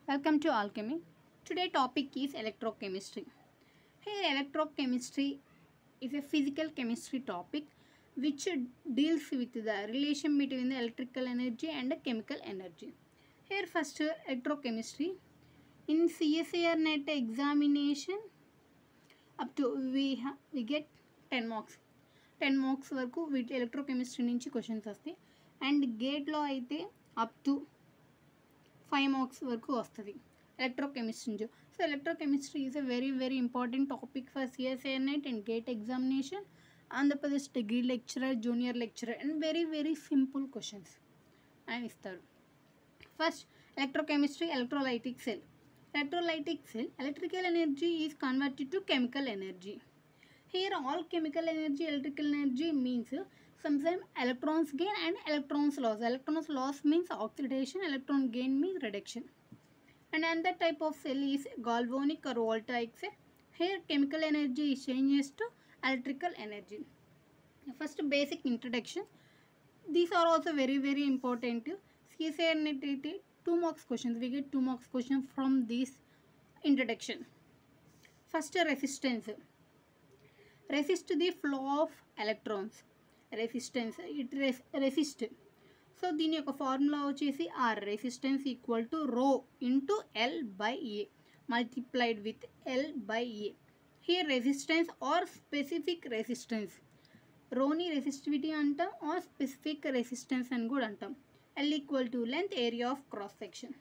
Welcome to Alchemy. Today topic is electrochemistry. Here electrochemistry is a physical chemistry topic which deals with the relation between the electrical energy and the chemical energy. Here first electrochemistry in CSIR net examination up to we get 10 marks. 10 marks వరకు వీటి electrochemistry నుంచి questions వస్తాయి and గేట్లో అయితే up to 5 marks వరకు వస్తుంది electrochemistry నుంచి. So electrochemistry is a very important topic for CSIR net and gate examination. Andhra Pradesh degree lecturer, junior lecturer and very simple questions అని ఇస్తారు. First electrochemistry, electrolytic cell. Electrolytic cell, electrical energy is converted to chemical energy. Here all chemical energy, electrical energy means sometimes electrons gain and electrons loss. Electrons loss means oxidation, electron gain means reduction. And another type of cell is galvanic or voltaic cell. Here chemical energy is changes to electrical energy. First basic introduction. These are also very important. CSIR net 2 marks questions. We get 2 marks questions from this introduction. First resistance. Resist the flow of electrons. Resistance, it resist. So దీని యొక్క formula వచ్చేసి R, resistance equal to rho into L by A multiplied with L by A. Here resistance or specific resistance, రోని resistivity అంటాం or specific resistance అని కూడా అంటాం. L equal to length, area of cross section.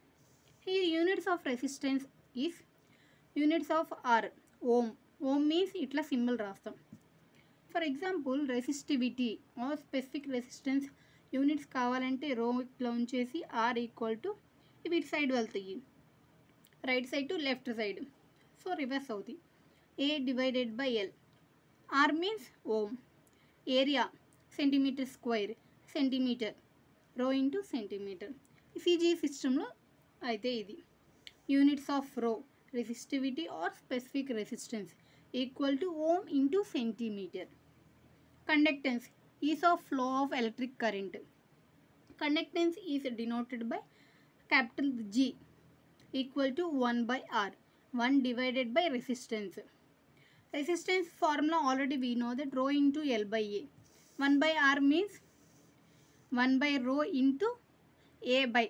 Here units of resistance is units of R, ohm. Ohm means ఇట్లా symbol రాస్తాం. For example resistivity or specific resistance units కావాలంటే rho ఇట్లా ఉంచేసి are equal to ఇవి ఇటు side వెళ్తాయి, right side to left side, so reverse అవుతాయి. A divided by L. R means ohm, area centimetre square, centimetre, rho into centimetre. CG సిస్టంలో అయితే ఇది units of rho resistivity or specific resistance equal to ohm into centimeter. Conductance is of flow of electric current. Conductance is denoted by capital G equal to 1 by R, 1 divided by resistance. Resistance formula already we know that rho into L by A. 1 by R means 1 by rho into A by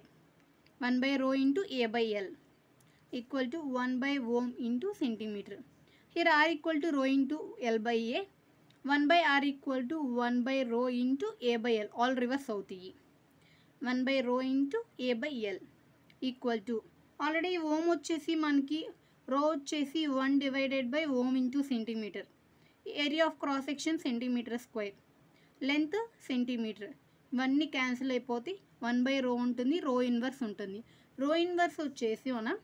1 by rho into A by L equal to 1 by ohm into centimeter. Here R equal to rho into L by A, 1 by R equal to 1 by rho into A by L, all reverse అవుతాయి. 1 by rho into A by L equal to already ohm వచ్చేసి మనకి rho వచ్చేసి 1 divided by ohm into centimeter, area of cross section centimeter square, length centimeter, ఇవన్నీ cancel అయిపోతాయి. 1 by rho ఉంటుంది, rho inverse ఉంటుంది. rho inverse వచ్చేసి మనం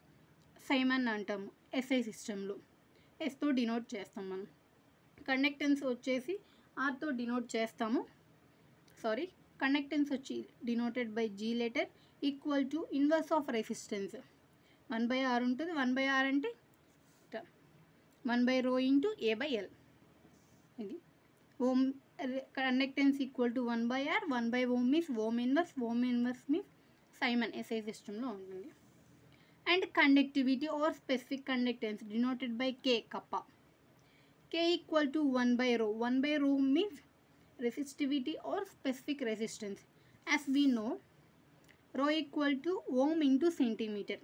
Simon అంటాము ఎస్ఐ సిస్టంలో, ఎస్తో డినోట్ చేస్తాం మనం. కండక్టెన్స్ వచ్చేసి ఆర్తో డినోట్ చేస్తాము. కండక్టెన్స్ వచ్చి denoted by G letter equal to inverse of resistance 1 by R ఉంటుంది. 1 by R అంటే 1 by rho into A by L. ఇది ohm conductance equal to 1 by R, 1 by ohm means ohm inverse means Simon SI సిస్టంలో ఉంటుంది. And conductivity or specific conductance denoted by K, kappa. K equal to 1 by rho. 1 by rho means resistivity or specific resistance. As we know, rho equal to ohm into centimeter.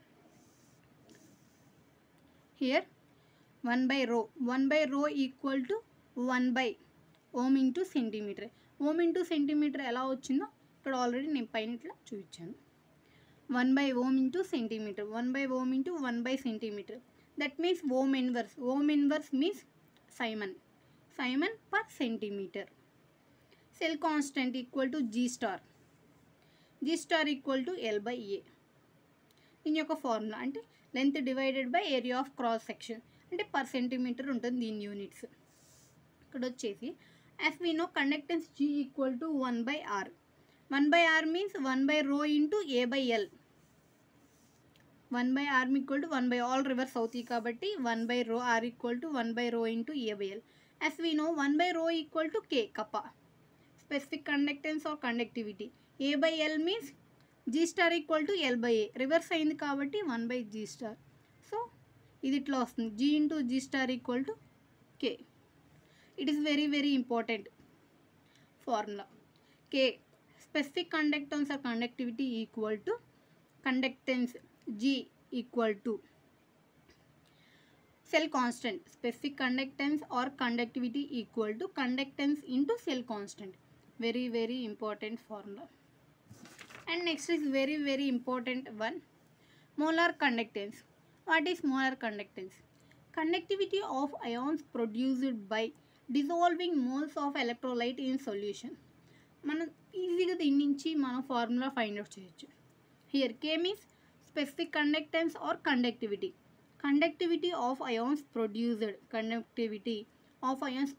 Here 1 by rho. 1 by rho equal to 1 by ohm into centimeter. Ohm into centimeter ఎలా వచ్చిందో ఇక్కడ already నేను పైన ఇట్లా చూపించాను. 1 by ohm into centimeter, 1 by ohm into 1 by centimeter. That means ohm inverse. Ohm inverse means Simon per centimeter. Cell constant equal to G star. G star equal to L by A. దీని యొక్క formula అంటే length divided by area of cross section, అంటే per centimetre ఉంటుంది దీని units. ఇక్కడ వచ్చేసి as we know conductance G equal to 1 by R. 1 by R means 1 by rho into A by L. 1 by R equal to 1 by all reverse అవుతాయి కాబట్టి 1 by rho R equal to 1 by rho into A by L. As we know 1 by rho equal to K, kappa. Specific conductance or conductivity. A by L means G star equal to L by A, reverse అయింది కాబట్టి 1/G star. So ఇది ఇట్లా వస్తుంది, G into G star equal to K. It is very very important formula. K specific conductance or conductivity equal to conductance G equal to cell constant. Specific conductance or conductivity equal to conductance into cell constant. Very very important formula. And next is very very important one, molar conductance. What is molar conductance? Conductivity of ions produced by dissolving moles of electrolyte in solution. మనం ఈజీగా దీని నుంచి మనం formula find out చేయొచ్చు. Here K means specific conductance or conductivity. Conductivity of ions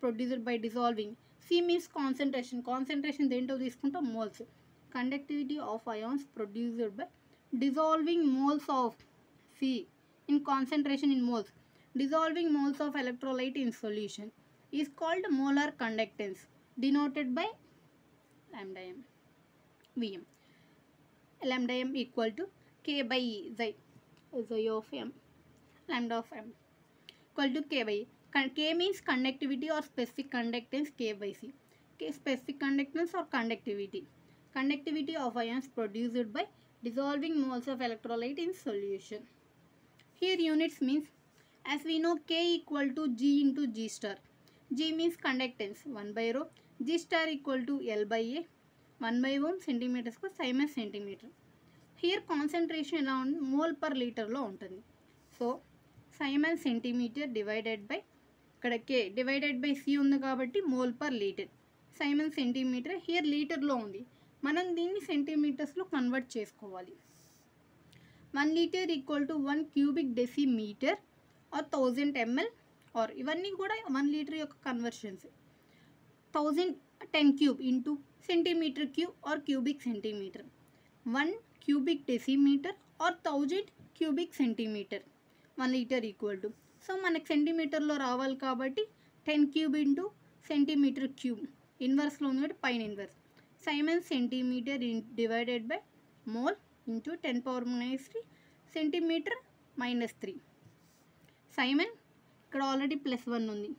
produced by dissolving. C means concentration దేంట్లో తీసుకుంటాం, moles. Conductivity of ions produced by dissolving moles of C in concentration in moles. Dissolving moles of electrolyte in solution is called molar conductance, denoted by lambda m Vm. Lambda m equal to K by E, xi of m, lambda of m equal to K by E. K means conductivity or specific conductance, K by C. K specific conductance or conductivity. Conductivity of ions produced by dissolving moles of electrolyte in solution. Here units means, as we know, K equal to G into G star. G means conductance 1/ρ, G star equal to L by A, 1/1 centimeter square, Siemens centimeter. Here concentration ఎలా ఉంది, mole per లీటర్లో ఉంటుంది. So Siemens centimetre divided by ఇక్కడ K divided by C ఉంది కాబట్టి mole per litre. Siemens centimetre here లీటర్లో ఉంది, మనం దీన్ని సెంటీమీటర్స్లో కన్వర్ట్ చేసుకోవాలి. 1 litre equal to 1 cubic decimetre or 1000 ml, or ఇవన్నీ కూడా 1 లీటర్ యొక్క conversions. 1010 cube into centimetre cube or cubic centimetre. 1 cubic decimeter or 1000 cubic centimeter. 1 liter equal to, సో మనకు సెంటీమీటర్లో రావాలి కాబట్టి 10 క్యూబ్ ఇంటూ సెంటీమీటర్ క్యూబ్, ఇన్వర్స్లో ఉంది కాబట్టి పైన inverse. Siemens centimetre divided by mole into 10⁻³ centimeter -3. Siemens ఇక్కడ ఆల్రెడీ +1 ఉంది.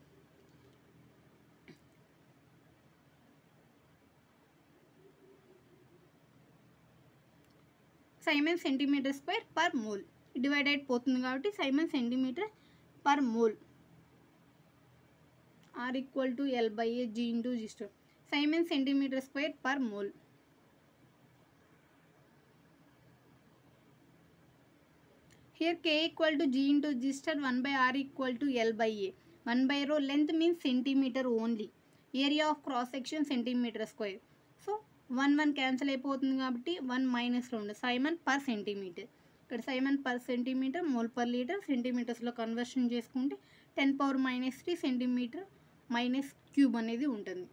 Siemens centimeter square per mole divide అయిపోతుంది కాబట్టి Siemens centimeter per mole. R equal to L బై A G into G star. Siemens centimeter square per mole. Here K equal to G into G star, 1/R equal to L by A. 1/ρ length means centimeter only. Area of cross section centimeter square. So 1 cancel అయిపోతుంది కాబట్టి 1 మైనస్లో ఉంది. Siemens per centimetre, ఇక్కడ Siemens per centimetre, mole per litre, సెంటీమీటర్స్లో conversion చేసుకుంటే 10⁻³ centimeter minus cube అనేది ఉంటుంది.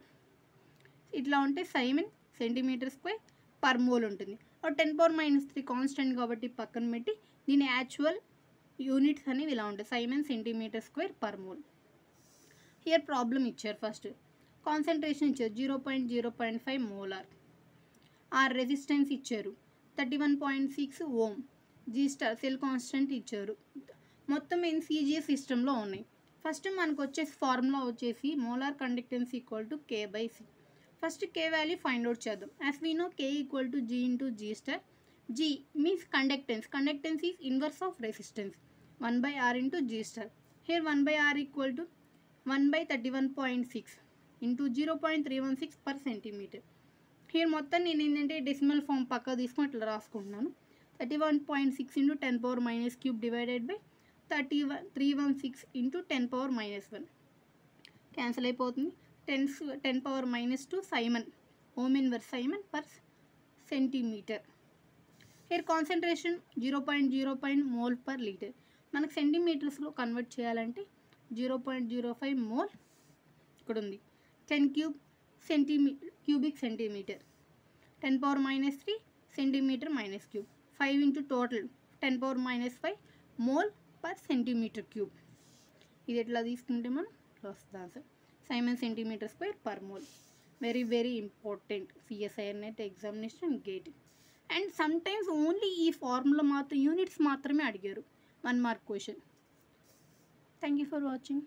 ఇట్లా ఉంటే Siemens centimeter square per mole ఉంటుంది. 10⁻³ కాన్స్టెంట్ కాబట్టి పక్కన పెట్టి దీని యాక్చువల్ యూనిట్స్ అనేవి ఇలా ఉంటాయి, Siemens centimeter square per mole. Here problem ఇచ్చారు, ఫస్ట్ కాన్సన్ట్రేషన్ ఇచ్చారు 0.05 మోలార్. ఆర్ రెసిస్టెన్స్ ఇచ్చారు 31.6 ohm. G star cell constant ఇచ్చారు. మొత్తం NCGS సిస్టంలో ఉన్నాయి. ఫస్ట్ మనకు వచ్చేసి ఫార్ములా వచ్చేసి molar conductance equal to K by C. First K value find out చేద్దాం. As we know K equal to G into G star. G means conductance, conductance is inverse of resistance 1/R into G star. Here 1/R equal to 1/31.6 into 0.316 per centimetre. Here మొత్తం నేను ఏంటంటే decimal form పక్క తీసుకొని ఇట్లా రాసుకుంటున్నాను. 31.6 into 10⁻³ divided by 316 into 10⁻⁻1 cancel అయిపోతుంది. 10⁻⁻2 Siemens ohm inverse Siemens per centimetre. Here concentration 0.05 mole per liter. మనకు సెంటీమీటర్స్లో కన్వర్ట్ చేయాలంటే 0.05 మోల్ ఇక్కడ ఉంది. 10 cubic centimeter, 10⁻³ centimeter minus cube, 5 into total 10⁻⁵ mole per centimeter cube. ఇది ఎట్లా తీసుకుంటే మనం వస్తుంది answer, Siemens centimeter square per mole. Very very important CSIR NET examination GATE. And sometimes only ఈ ఫార్ములా మాత్రం యూనిట్స్ మాత్రమే అడిగారు 1 mark question. Thank you for watching.